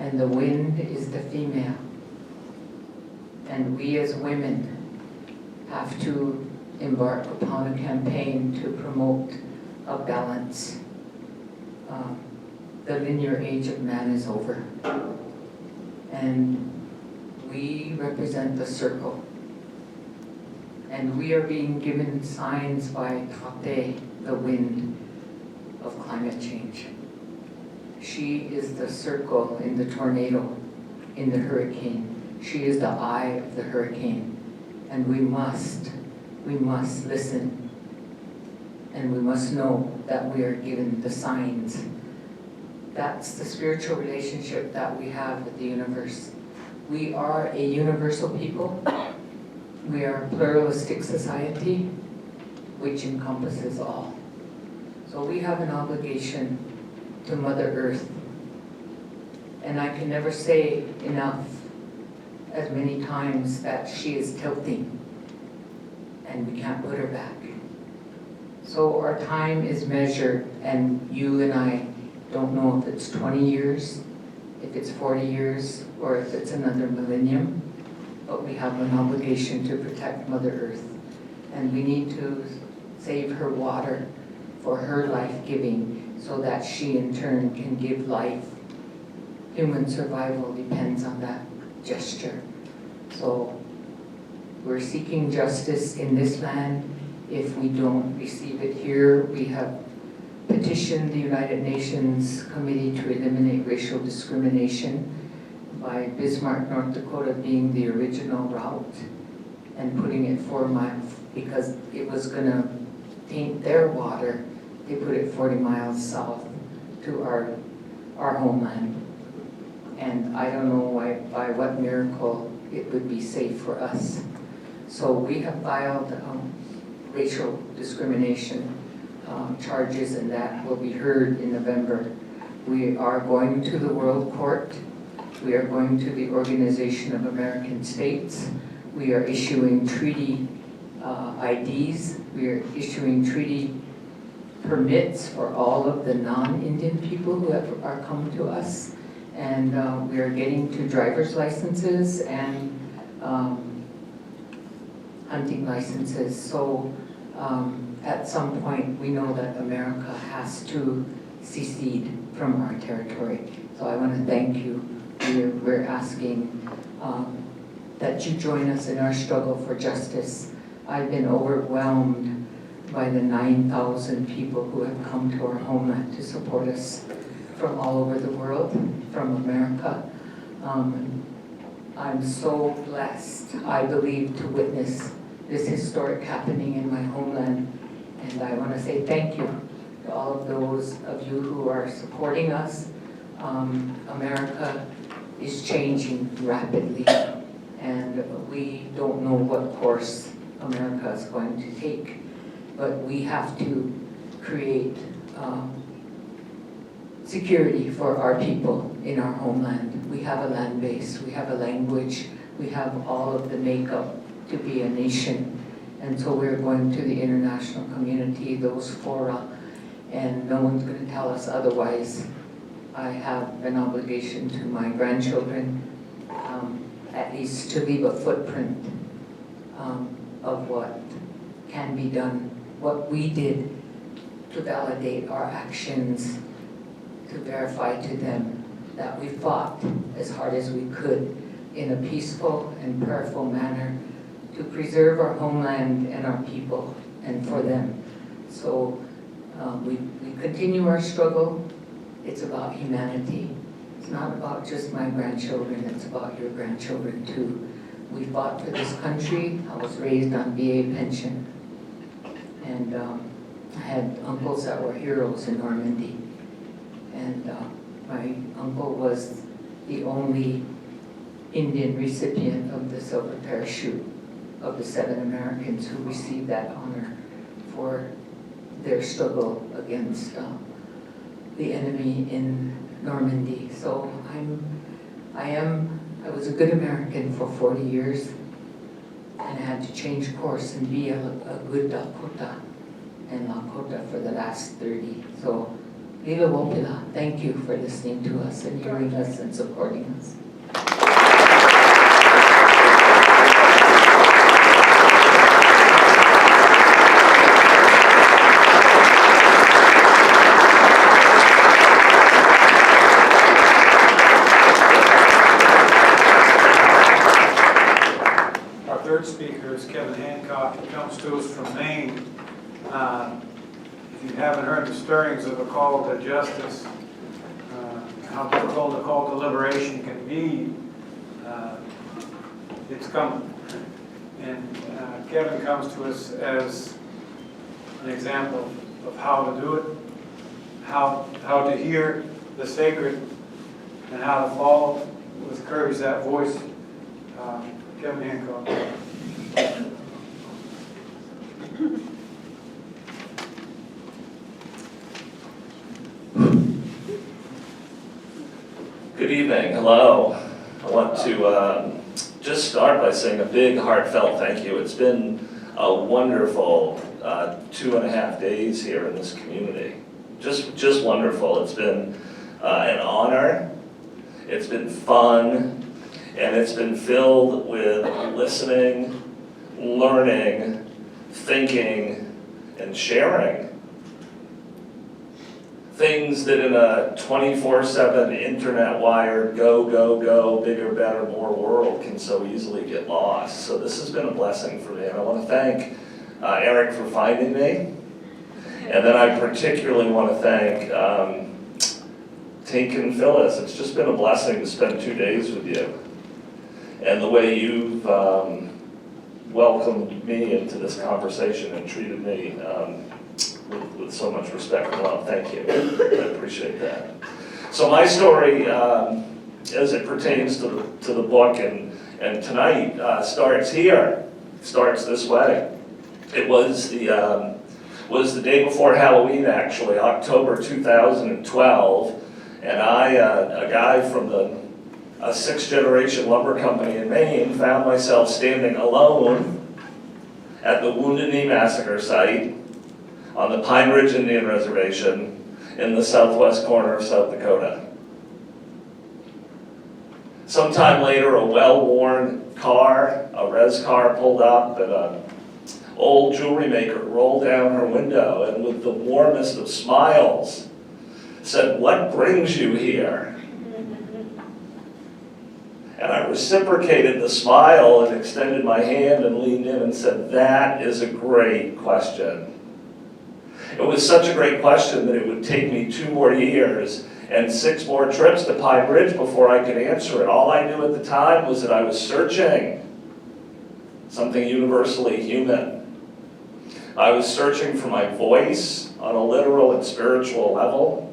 and the wind is the female. And we as women have to embark upon a campaign to promote a balance. The linear age of man is over. And we represent the circle. And we are being given signs by Tate, the wind, of climate change. She is the circle in the tornado, in the hurricane. She is the eye of the hurricane. And we must listen. And we must know that we are given the signs. That's the spiritual relationship that we have with the universe. We are a universal people. We are a pluralistic society, which encompasses all. So we have an obligation to Mother Earth. And I can never say enough, as many times, that she is tilting, and we can't put her back. So our time is measured, and you and I don't know if it's 20 years, if it's 40 years, or if it's another millennium, but we have an obligation to protect Mother Earth. And we need to save her water for her life-giving so that she in turn can give life. Human survival depends on that gesture. So we're seeking justice in this land. If we don't receive it here, we have petitioned the United Nations Committee to Eliminate Racial Discrimination by Bismarck, North Dakota being the original route and putting it 4 miles because it was going to taint their water. They put it 40 miles south to our homeland. And I don't know why, by what miracle it would be safe for us. So we have filed racial discrimination charges, and that will be heard in November. We are going to the World Court. We are going to the Organization of American States. We are issuing treaty IDs. We are issuing treaty permits for all of the non-Indian people who are come to us. And we are getting to driver's licenses and hunting licenses. So at some point, we know that America has to secede from our territory. So I want to thank you. We're asking that you join us in our struggle for justice. I've been overwhelmed by the 9,000 people who have come to our homeland to support us from all over the world, from America. I'm so blessed, I believe, to witness this historic happening in my homeland. And I want to say thank you to all of those of you who are supporting us. America is changing rapidly, and we don't know what course America is going to take, but we have to create security for our people in our homeland. We have a land base, we have a language, we have all of the makeup to be a nation. And so we're going to the international community, those fora, and no one's going to tell us otherwise. I have an obligation to my grandchildren, at least to leave a footprint of what can be done, what we did to validate our actions, to verify to them that we fought as hard as we could in a peaceful and prayerful manner to preserve our homeland and our people and for them. So we continue our struggle. It's about humanity. It's not about just my grandchildren, it's about your grandchildren too. We fought for this country. I was raised on VA pension. And I had uncles that were heroes in Normandy. And my uncle was the only Indian recipient of the Silver Parachute of the 7 Americans who received that honor for their struggle against the enemy in Normandy. So I was a good American for 40 years, and I had to change course and be a good Lakota and Lakota for the last 30. So Thank you for listening to us and hearing us and supporting us. Our third speaker is Kevin Hancock. He comes to us from Maine. If you haven't heard the stirrings of a call to justice, how difficult a call to liberation can be, it's coming. And Kevin comes to us as an example of how to do it, how to hear the sacred, and how to follow with courage that voice. Kevin Hancock. Good evening. Hello. I want to just start by saying a big heartfelt thank you. It's been a wonderful 2.5 days here in this community. Just wonderful. It's been an honor. It's been fun. And it's been filled with listening, learning, thinking, and sharing. Things that in a 24/7 internet-wired go, bigger, better, more world can so easily get lost. So this has been a blessing for me. And I want to thank Eric for finding me. And then I particularly want to thank Tink and Phyllis. It's just been a blessing to spend 2 days with you. And the way you've welcomed me into this conversation and treated me with so much respect and love. Thank you. I appreciate that. So my story, as it pertains to the book and tonight, starts here. Starts this way. It was the day before Halloween, actually, October 2012, and a guy from a 6th-generation lumber company in Maine, found myself standing alone at the Wounded Knee Massacre site on the Pine Ridge Indian Reservation in the southwest corner of South Dakota. Sometime later, a well-worn car, a res car, pulled up, and an old jewelry maker rolled down her window and with the warmest of smiles said, "What brings you here?" And I reciprocated the smile and extended my hand and leaned in and said, "That is a great question." It was such a great question that it would take me 2 more years and 6 more trips to Pine Ridge before I could answer it. All I knew at the time was that I was searching something universally human. I was searching for my voice on a literal and spiritual level,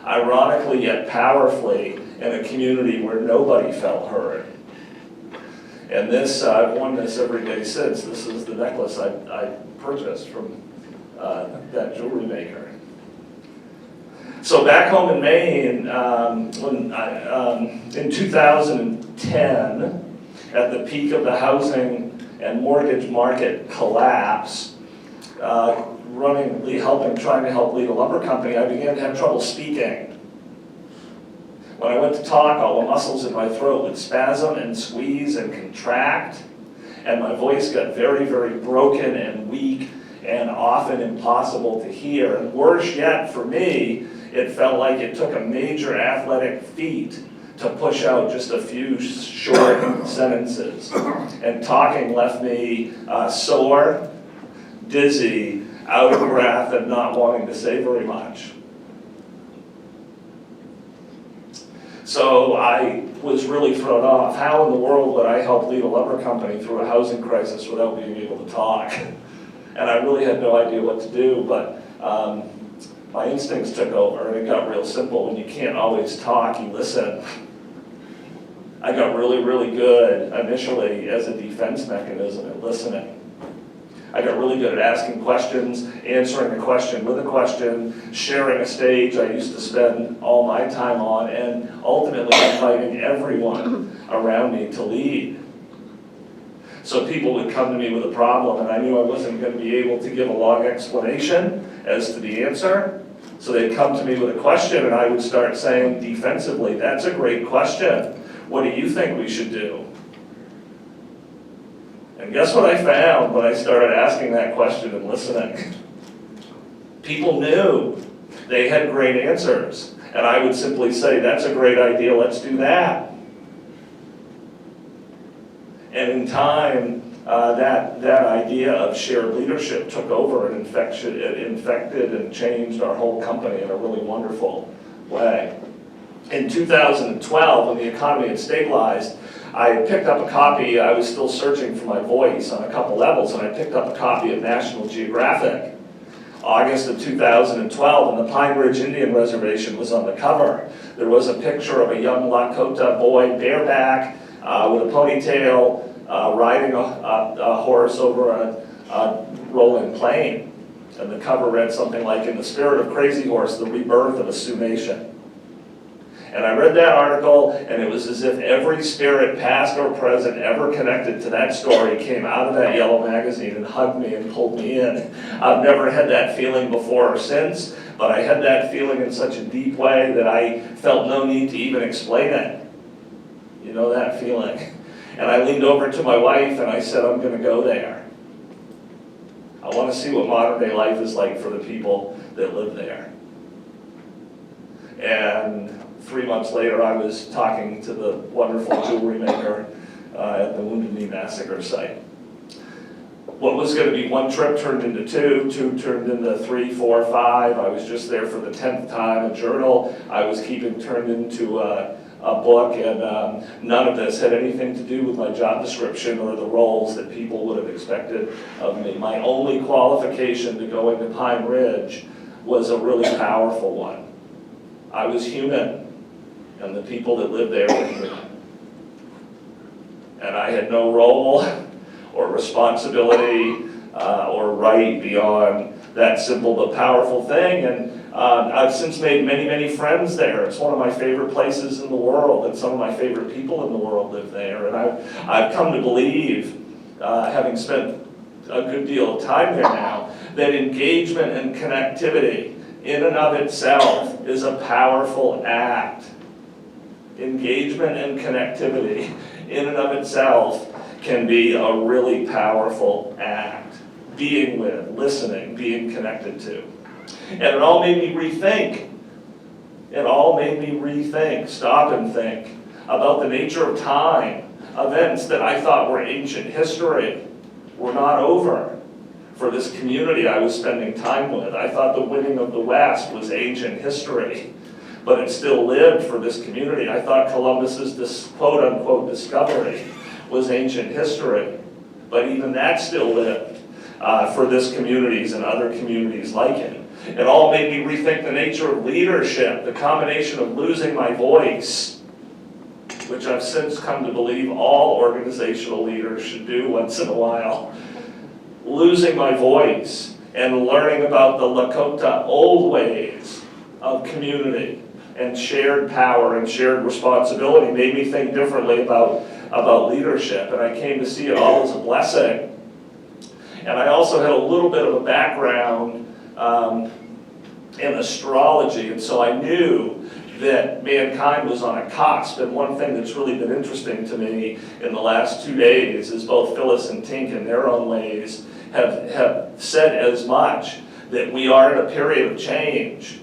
ironically yet powerfully, in a community where nobody felt heard. And this, I've worn this every day since. This is the necklace I purchased from that jewelry maker. So back home in Maine, in 2010, at the peak of the housing and mortgage market collapse, trying to help lead a lumber company, I began to have trouble speaking. When I went to talk, all the muscles in my throat would spasm and squeeze and contract, and my voice got very, very broken and weak and often impossible to hear. And worse yet, for me, it felt like it took a major athletic feat to push out just a few short sentences. And talking left me sore, dizzy, out of breath, and not wanting to say very much. So I was really thrown off. How in the world would I help lead a lumber company through a housing crisis without being able to talk? And I really had no idea what to do, but my instincts took over, and it got real simple. When you can't always talk, you listen. I got really, really good initially as a defense mechanism at listening. I got really good at asking questions, answering a question with a question, sharing a stage I used to spend all my time on, and ultimately inviting everyone around me to lead. So people would come to me with a problem, and I knew I wasn't going to be able to give a long explanation as to the answer. So they'd come to me with a question and I would start saying defensively, that's a great question. What do you think we should do? And guess what I found when I started asking that question and listening? People knew. They had great answers. And I would simply say, that's a great idea, let's do that. And in time, that idea of shared leadership took over and infected and changed our whole company in a really wonderful way. In 2012, when the economy had stabilized, I picked up a copy. I was still searching for my voice on a couple levels, and I picked up a copy of National Geographic, August of 2012, and the Pine Ridge Indian Reservation was on the cover. There was a picture of a young Lakota boy, bareback, with a ponytail, riding a horse over a rolling plain. And the cover read something like, "In the spirit of Crazy Horse, the rebirth of a Sioux Nation." And I read that article, and it was as if every spirit, past or present, ever connected to that story came out of that yellow magazine and hugged me and pulled me in. I've never had that feeling before or since, but I had that feeling in such a deep way that I felt no need to even explain it. You know that feeling? And I leaned over to my wife and I said, I'm going to go there. I want to see what modern day life is like for the people that live there. And 3 months later, I was talking to the wonderful jewelry maker at the Wounded Knee Massacre site. What was going to be one trip turned into two turned into 3, 4, 5. I was just there for the 10th time. A journal I was keeping turned into a book, and none of this had anything to do with my job description or the roles that people would have expected of me. My only qualification to go into Pine Ridge was a really powerful one. I was human. And the people that lived there were human. And I had no role or responsibility or right beyond that simple but powerful thing. And I've since made many, many friends there. It's one of my favorite places in the world, and some of my favorite people in the world live there. And I've come to believe, having spent a good deal of time there now, that engagement and connectivity in and of itself is a powerful act. Engagement and connectivity in and of itself can be a really powerful act. Being with, listening, being connected to. And it all made me rethink. It all made me rethink, stop and think about the nature of time. Events that I thought were ancient history were not over for this community I was spending time with. I thought the winning of the West was ancient history, but it still lived for this community. I thought Columbus's quote-unquote discovery was ancient history, but even that still lived for this communities and other communities like it. It all made me rethink the nature of leadership, the combination of losing my voice, which I've since come to believe all organizational leaders should do once in a while. Losing my voice and learning about the Lakota old ways of community and shared power and shared responsibility made me think differently about leadership, and I came to see it all as a blessing. And I also had a little bit of a background in astrology, and so I knew that mankind was on a cusp. And one thing that's really been interesting to me in the last 2 days is both Phyllis and Tink in their own ways have said as much, that we are in a period of change.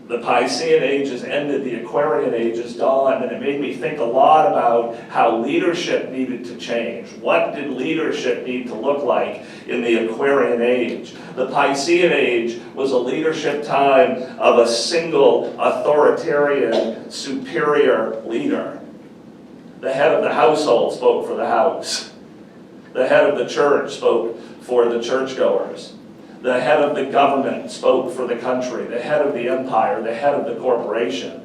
The Piscean age has ended, the Aquarian age has dawned, and it made me think a lot about how leadership needed to change. What did leadership need to look like in the Aquarian age? The Piscean age was a leadership time of a single authoritarian superior leader. The head of the household spoke for the house. The head of the church spoke for the churchgoers. The head of the government spoke for the country, the head of the empire, the head of the corporation.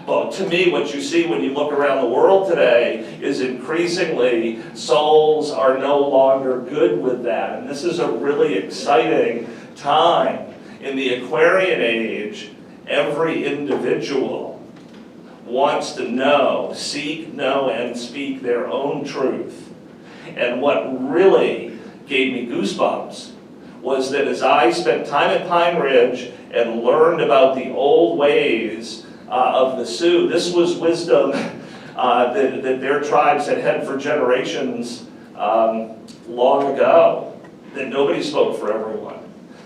But to me, what you see when you look around the world today is increasingly souls are no longer good with that. And this is a really exciting time. In the Aquarian age, every individual wants to know, seek, know, and speak their own truth. And what really gave me goosebumps was that as I spent time at Pine Ridge and learned about the old ways of the Sioux, this was wisdom that their tribes had had for generations long ago, that nobody spoke for everyone,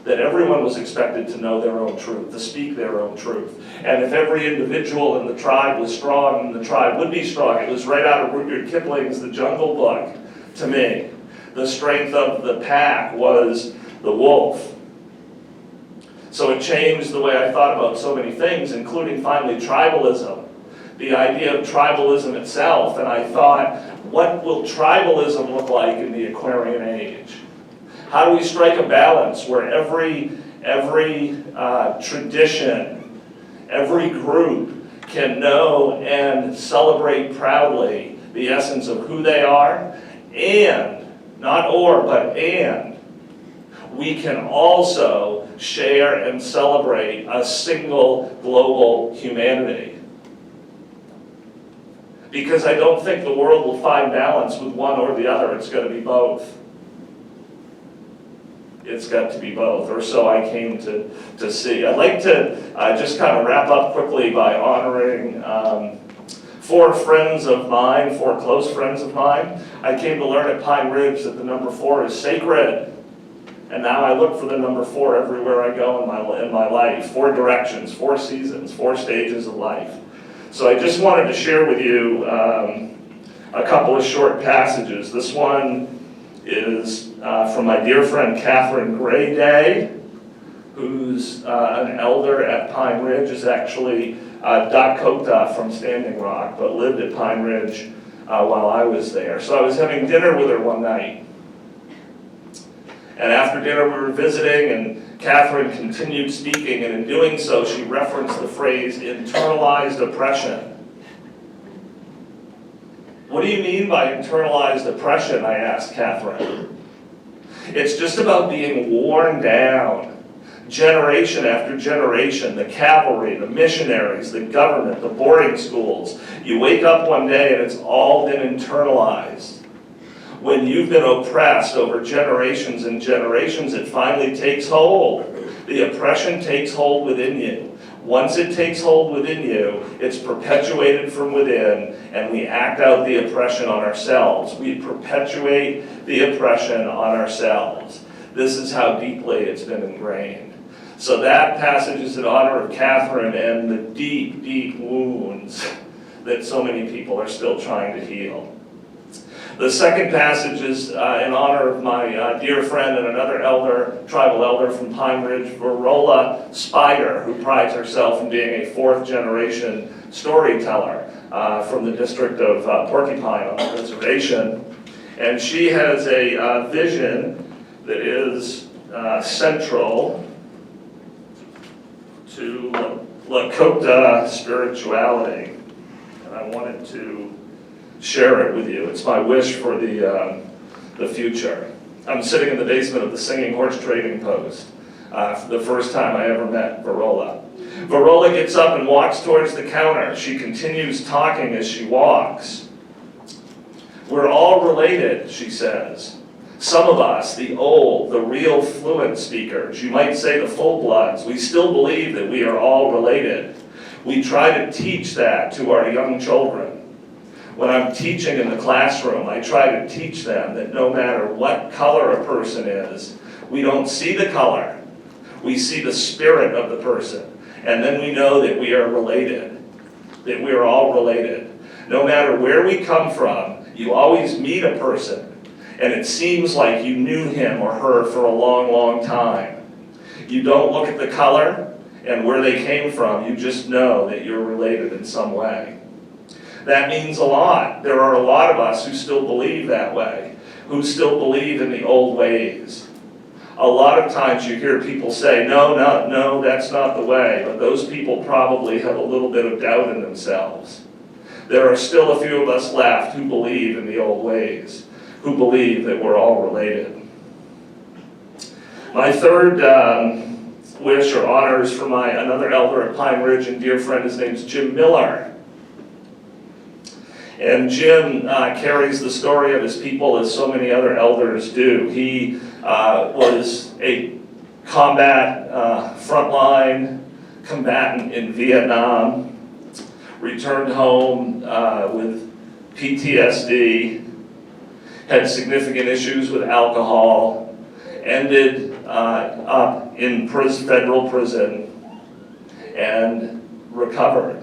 that everyone was expected to know their own truth, to speak their own truth. And if every individual in the tribe was strong, then the tribe would be strong. It was right out of Rudyard Kipling's The Jungle Book to me. The strength of the pack was the wolf. So it changed the way I thought about so many things, including finally tribalism, the idea of tribalism itself. And I thought, what will tribalism look like in the Aquarian Age? How do we strike a balance where every tradition, every group can know and celebrate proudly the essence of who they are, and, not or, but and, we can also share and celebrate a single global humanity. Because I don't think the world will find balance with one or the other. It's going to be both. It's got to be both, or so I came to see. I'd like to just kind of wrap up quickly by honoring 4 friends of mine, 4 close friends of mine. I came to learn at Pine Ridge that the number 4 is sacred. And now I look for the number 4 everywhere I go in my life. 4 directions, 4 seasons, 4 stages of life. So I just wanted to share with you a couple of short passages. This one is from my dear friend Catherine Grayday, who's an elder at Pine Ridge, is actually Dakota from Standing Rock, but lived at Pine Ridge while I was there. So I was having dinner with her one night. And after dinner we were visiting, and Catherine continued speaking, and in doing so she referenced the phrase internalized oppression. What do you mean by internalized oppression? I asked Catherine. It's just about being worn down, generation after generation, the cavalry, the missionaries, the government, the boarding schools. You wake up one day and it's all been internalized. When you've been oppressed over generations and generations, it finally takes hold. The oppression takes hold within you. Once it takes hold within you, it's perpetuated from within, and we act out the oppression on ourselves. We perpetuate the oppression on ourselves. This is how deeply it's been ingrained. So that passage is in honor of Catherine and the deep, deep wounds that so many people are still trying to heal. The second passage is in honor of my dear friend and another elder, tribal elder from Pine Ridge, Verola Spider, who prides herself in being a 4th generation storyteller from the district of Porcupine on the reservation. And she has a vision that is central to Lakota spirituality. And I wanted to share it with you. It's my wish for the future. I'm sitting in the basement of the Singing Horse Trading Post for the first time I ever met Verola. Verola gets up and walks towards the counter. She continues talking as she walks. We're all related, she says. Some of us, the old, the real fluent speakers, you might say the full-bloods, we still believe that we are all related. We try to teach that to our young children. When I'm teaching in the classroom, I try to teach them that no matter what color a person is, we don't see the color. We see the spirit of the person. And then we know that we are related, that we are all related. No matter where we come from, you always meet a person, and it seems like you knew him or her for a long, long time. You don't look at the color and where they came from, you just know that you're related in some way. That means a lot. There are a lot of us who still believe that way, who still believe in the old ways. A lot of times you hear people say, no, that's not the way, but those people probably have a little bit of doubt in themselves. There are still a few of us left who believe in the old ways, who believe that we're all related. My third wish or honor is for another elder at Pine Ridge and dear friend. His name's Jim Miller. And Jim carries the story of his people as so many other elders do. He was a combat frontline combatant in Vietnam, returned home with PTSD, had significant issues with alcohol, ended up in federal prison, and recovered.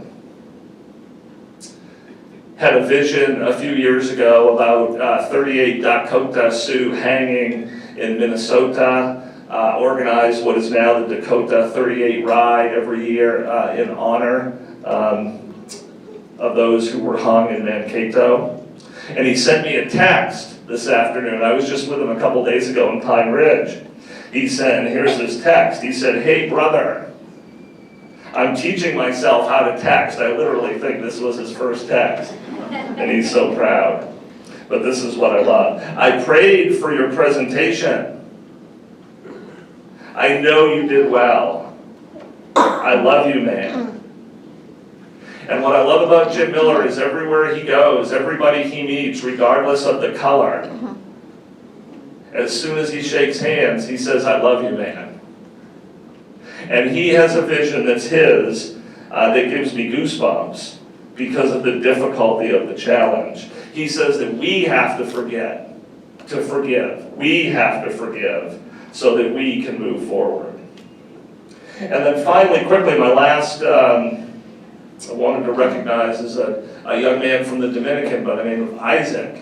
Had a vision a few years ago about 38 Dakota Sioux hanging in Minnesota, organized what is now the Dakota 38 Ride every year in honor of those who were hung in Mankato. And he sent me a text this afternoon. I was just with him a couple days ago in Pine Ridge. He said, and here's his text. He said, "Hey brother, I'm teaching myself how to text." I literally think this was his first text. And he's so proud. But this is what I love. "I prayed for your presentation. I know you did well. I love you, man." And what I love about Jim Miller is everywhere he goes, everybody he meets, regardless of the color, as soon as he shakes hands, he says, "I love you, man." And he has a vision that's his that gives me goosebumps because of the difficulty of the challenge. He says that we have to forgive. We have to forgive so that we can move forward. And then finally, quickly, my last I wanted to recognize is a young man from the Dominican by the name of Isaac.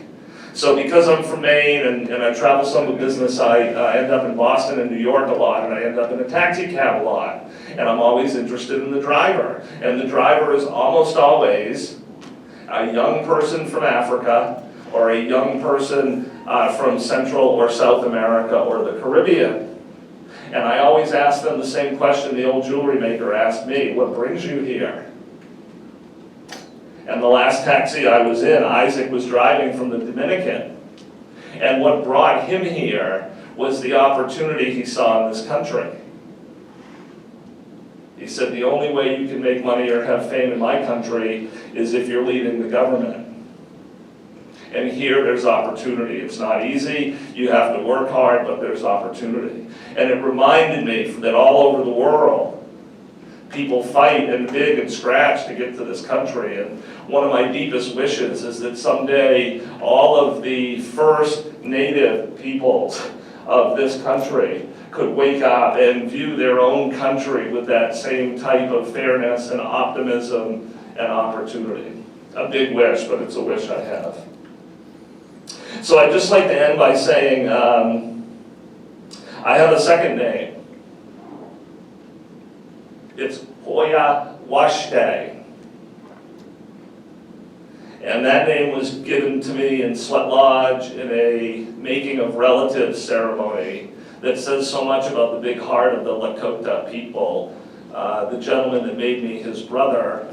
So because I'm from Maine and I travel some with business, I end up in Boston and New York a lot, and I end up in a taxi cab a lot. And I'm always interested in the driver. And the driver is almost always a young person from Africa or a young person from Central or South America or the Caribbean. And I always ask them the same question the old jewelry maker asked me: "What brings you here?" And the last taxi I was in, Isaac was driving from the Dominican. And what brought him here was the opportunity he saw in this country. He said, "The only way you can make money or have fame in my country is if you're leading the government. And here there's opportunity. It's not easy, you have to work hard, but there's opportunity." And it reminded me that all over the world, people fight and dig and scratch to get to this country. And one of my deepest wishes is that someday all of the first native peoples of this country could wake up and view their own country with that same type of fairness and optimism and opportunity. A big wish, but it's a wish I have. So I'd just like to end by saying I have a second name. It's Hoya Washte. And that name was given to me in Sweat Lodge in a making of relatives ceremony that says so much about the big heart of the Lakota people. The gentleman that made me his brother,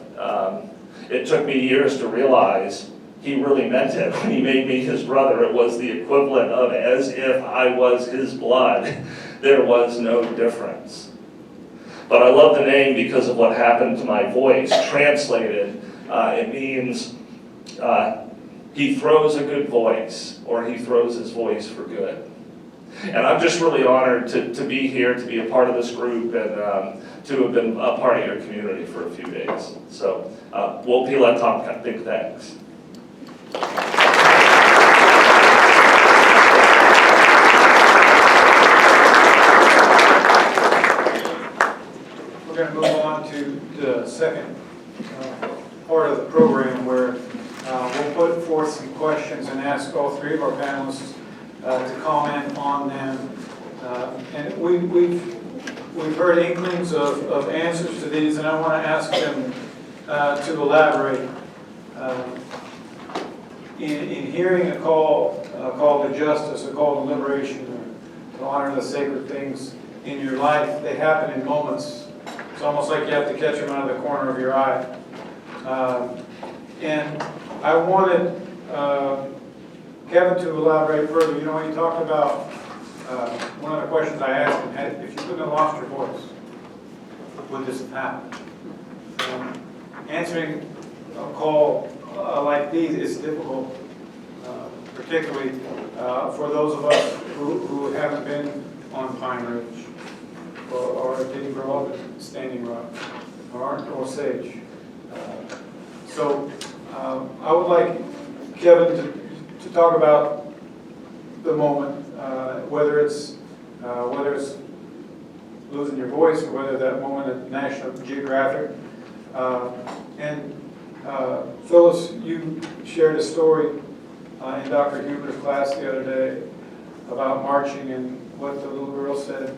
it took me years to realize he really meant it. When he made me his brother, it was the equivalent of as if I was his blood. There was no difference. But I love the name because of what happened to my voice. Translated, it means he throws a good voice, or he throws his voice for good. And I'm just really honored to be here, to be a part of this group, and to have been a part of your community for a few days. So, Wopila Tomka, big thanks. We're going to move on to the second part of the program where we'll put forth some questions and ask all three of our panelists to comment on them. And we've heard inklings of answers to these, and I want to ask them to elaborate. In hearing a call to justice, a call to liberation, or to honor the sacred things in your life, they happen in moments. It's almost like you have to catch them out of the corner of your eye. And I wanted Kevin to elaborate further. You know, when you talked about, one of the questions I asked him, if you couldn't have lost your voice, would this have happened? Answering a call like these is difficult, particularly for those of us who haven't been on Pine Ridge, or didn't grow up in Standing Rock, or Sage. So I would like Kevin to talk about the moment, whether it's losing your voice, or whether that moment at National Geographic. And Phyllis, you shared a story in Dr. Huber's class the other day about marching and what the little girl said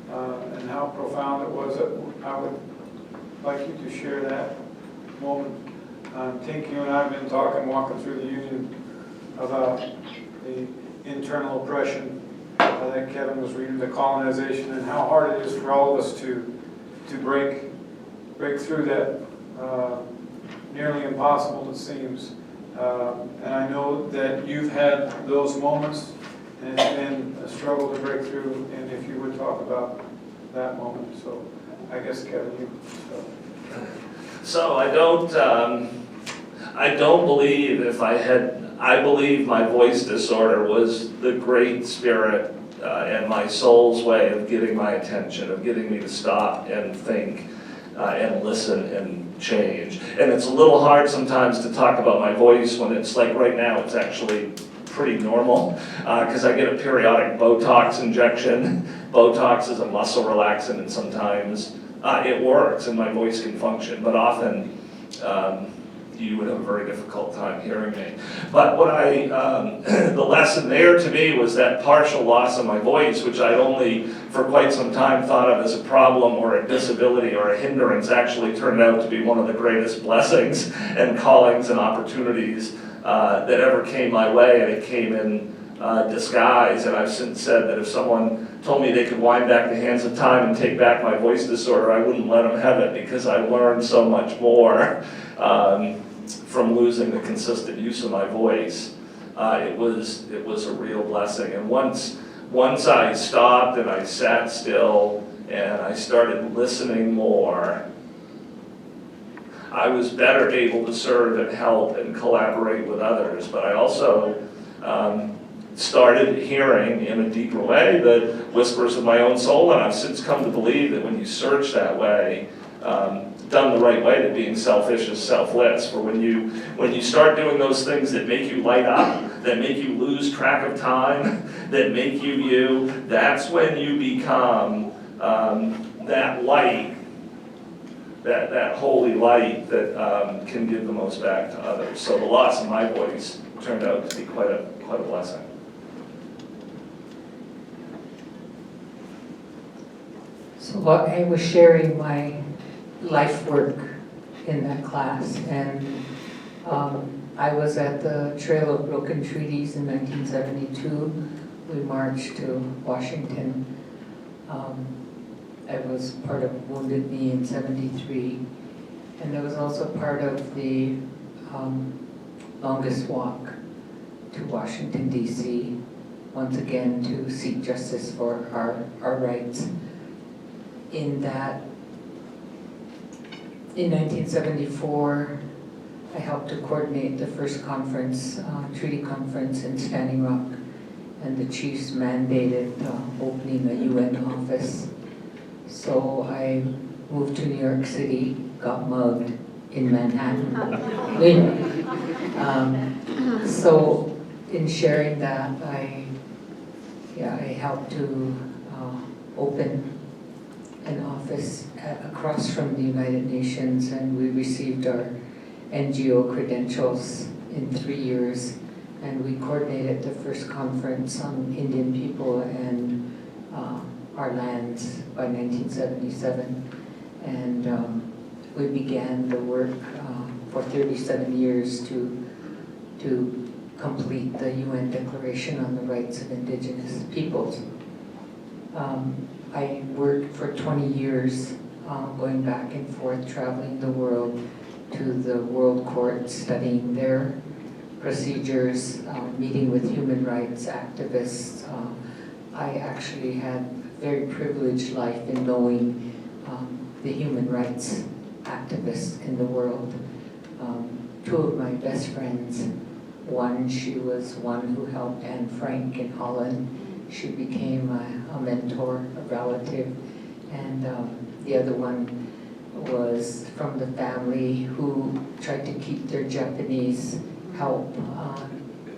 and how profound it was. I would like you to share that moment. Tink, you and I have been walking through the Union about the internal oppression that Kevin was reading, the colonization, and how hard it is for all of us to break through that. Nearly impossible, it seems. And I know that you've had those moments, and it's been a struggle to break through, and if you would talk about that moment. So I guess, Kevin, you. So I don't believe I believe my voice disorder was the great spirit and my soul's way of getting my attention, of getting me to stop and think and listen and change. And it's a little hard sometimes to talk about my voice when it's like right now it's actually pretty normal because I get a periodic Botox injection. Botox is a muscle relaxant, and sometimes it works and my voice can function, but often you would have a very difficult time hearing me. But what the lesson there to me was that partial loss of my voice, which I'd only for quite some time thought of as a problem or a disability or a hindrance, actually turned out to be one of the greatest blessings and callings and opportunities that ever came my way, and it came in disguise. And I've since said that if someone told me they could wind back the hands of time and take back my voice disorder, I wouldn't let them have it, because I learned so much more from losing the consistent use of my voice. It was a real blessing. And once I stopped and I sat still and I started listening more, I was better able to serve and help and collaborate with others. But I also started hearing in a deeper way the whispers of my own soul, and I've since come to believe that when you search that way, done the right way, that being selfish is selfless. For when you start doing those things that make you light up, that make you lose track of time, that make you you, that's when you become that light, that holy light that can give the most back to others. So the loss of my voice turned out to be quite a blessing. So I was sharing my life work in that class, and I was at the Trail of Broken Treaties in 1972. We marched to Washington. I was part of Wounded Knee in 73, and I was also part of the longest walk to Washington, D.C., once again to seek justice for our rights. In 1974, I helped to coordinate the first conference, treaty conference in Standing Rock, and the chiefs mandated opening a UN office. So I moved to New York City, got mugged in Manhattan. So in sharing that, I helped to open an office across from the United Nations, and we received our NGO credentials in 3 years, and we coordinated the first conference on Indian people and our lands by 1977, and we began the work for 37 years to complete the UN Declaration on the Rights of Indigenous Peoples. I worked for 20 years, going back and forth, traveling the world to the World Court, studying their procedures, meeting with human rights activists. I actually had a very privileged life in knowing the human rights activists in the world. Two of my best friends, she was one who helped Anne Frank in Holland. she became a mentor, a relative, and the other one was from the family who tried to keep their Japanese help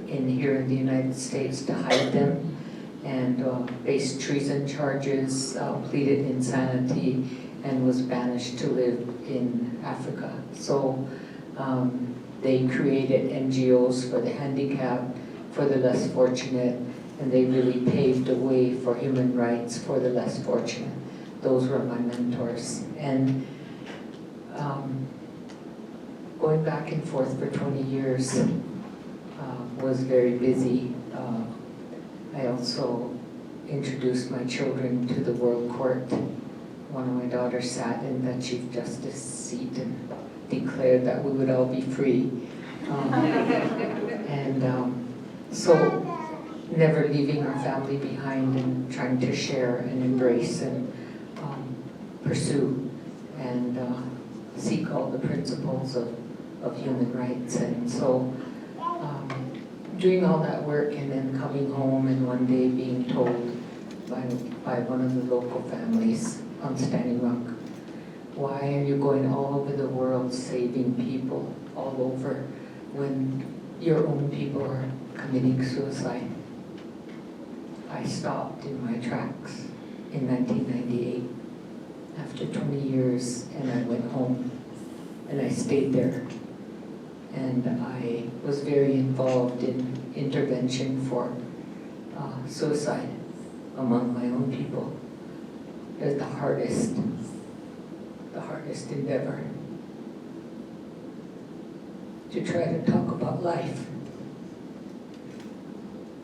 here in the United States to hide them, and faced treason charges, pleaded insanity, and was banished to live in Africa. So they created NGOs for the handicapped, for the less fortunate, and they really paved the way for human rights for the less fortunate. Those were my mentors. And going back and forth for 20 years was very busy. I also introduced my children to the World Court. One of my daughters sat in the Chief Justice seat and declared that we would all be free. So never leaving our family behind and trying to share and embrace and pursue and seek all the principles of human rights. And so doing all that work and then coming home and one day being told by one of the local families on Standing Rock, why are you going all over the world saving people all over when your own people are committing suicide? I stopped in my tracks in 1998 after 20 years, and I went home and I stayed there. And I was very involved in intervention for suicide among my own people. It was the hardest endeavor to try to talk about life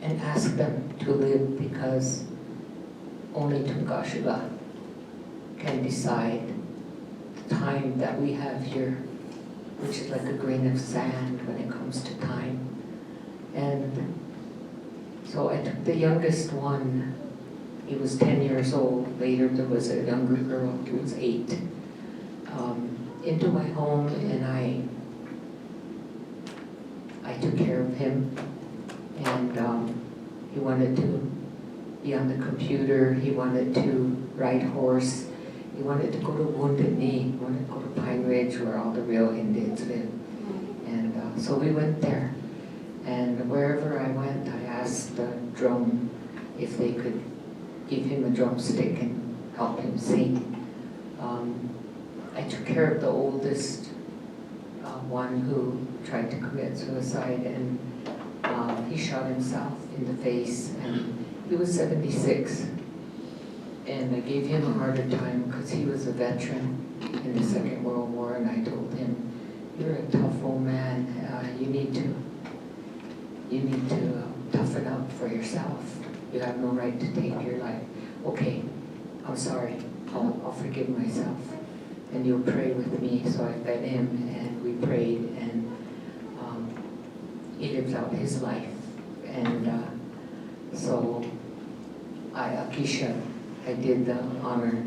and ask them to live, because only Tunkashila can decide the time that we have here, which is like a grain of sand when it comes to time. And so I took the youngest one, he was 10 years old. Later there was a younger girl who was 8, into my home, and I took care of him. And he wanted to be on the computer, he wanted to ride horse, he wanted to go to Wounded Knee, he wanted to go to Pine Ridge where all the real Indians live. And so we went there. And wherever I went, I asked the drum if they could give him a drumstick and help him sing. I took care of the oldest one who tried to commit suicide, and he shot himself in the face, and he was 76. And I gave him a harder time because he was a veteran in the Second World War, and I told him, "You're a tough old man. You need to toughen up for yourself. You have no right to take your life." "Okay, I'm sorry. I'll forgive myself. And you'll pray with me." So I fed him, and we prayed, and he lived out his life. And so Akisha, I did the honor